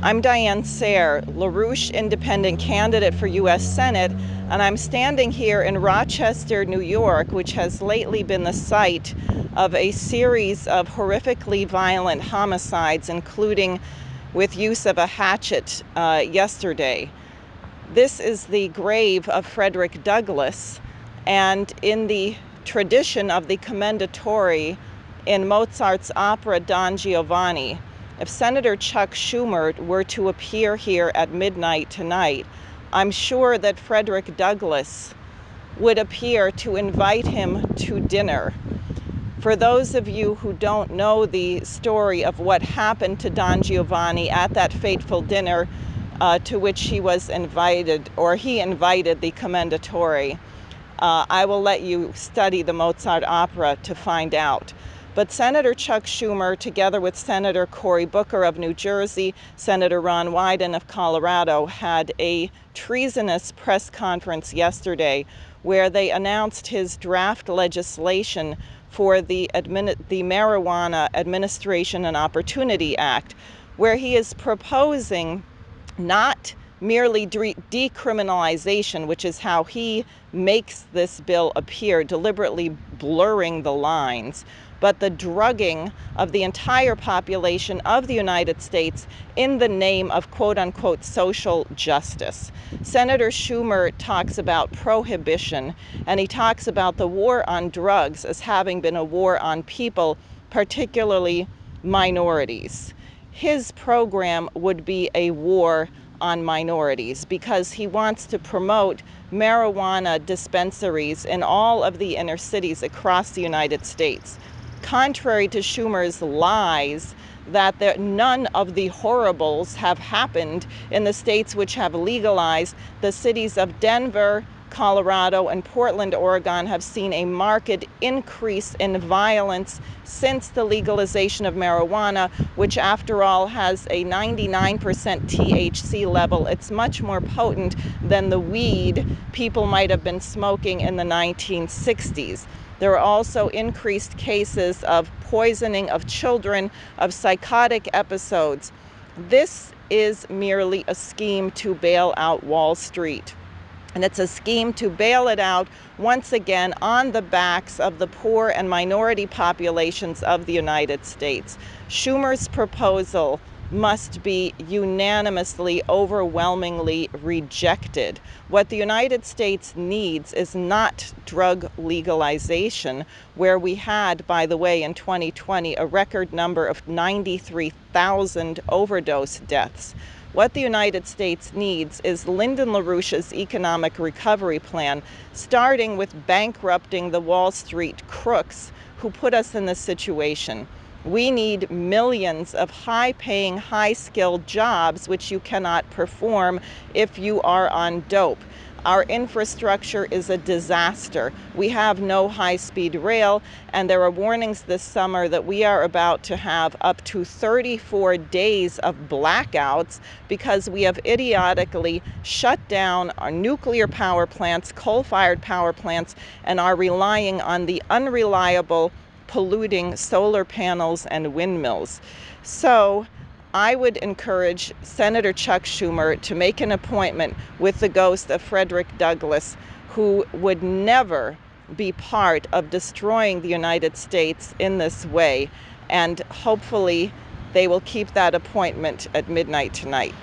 I'm Diane Sayre, LaRouche independent candidate for U.S. Senate, and I'm standing here in Rochester, New York, which has lately been the site of a series of horrifically violent homicides, including with use of a hatchet yesterday. This is the grave of Frederick Douglass, and in the tradition of the commendatory in Mozart's opera Don Giovanni, if Senator Chuck Schumer were to appear here at midnight tonight, I'm sure that Frederick Douglass would appear to invite him to dinner. For those of you who don't know the story of what happened to Don Giovanni at that fateful dinner to which he was invited, or he invited the commendatory, I will let you study the Mozart opera to find out. But Senator Chuck Schumer, together with Senator Cory Booker of New Jersey, Senator Ron Wyden of Colorado, had a treasonous press conference yesterday where they announced his draft legislation for the Marijuana Administration and Opportunity Act, where he is proposing not merely decriminalization, which is how he makes this bill appear, deliberately blurring the lines, but the drugging of the entire population of the United States in the name of quote-unquote social justice. Senator Schumer talks about prohibition, and he talks about the war on drugs as having been a war on people, particularly minorities. His program would be a war on minorities because he wants to promote marijuana dispensaries in all of the inner cities across the United States. Contrary to Schumer's lies that none of the horribles have happened in the states which have legalized, the cities of Denver, Colorado, and Portland, Oregon have seen a marked increase in violence since the legalization of marijuana, which after all has a 99% THC level. It's much more potent than the weed people might have been smoking in the 1960s. There are also increased cases of poisoning of children, of psychotic episodes. This is merely a scheme to bail out Wall Street. And it's a scheme to bail it out once again on the backs of the poor and minority populations of the United States. Schumer's proposal must be unanimously, overwhelmingly rejected. What the United States needs is not drug legalization, where we had, by the way, in 2020, a record number of 93,000 overdose deaths. What the United States needs is Lyndon LaRouche's economic recovery plan, starting with bankrupting the Wall Street crooks who put us in this situation. We need millions of high-paying, high-skilled jobs, which you cannot perform if you are on dope. Our infrastructure is a disaster. We have no high-speed rail, and there are warnings this summer that we are about to have up to 34 days of blackouts because we have idiotically shut down our nuclear power plants, coal-fired power plants, and are relying on the unreliable, polluting solar panels and windmills. So I would encourage Senator Chuck Schumer to make an appointment with the ghost of Frederick Douglass, who would never be part of destroying the United States in this way. And hopefully they will keep that appointment at midnight tonight.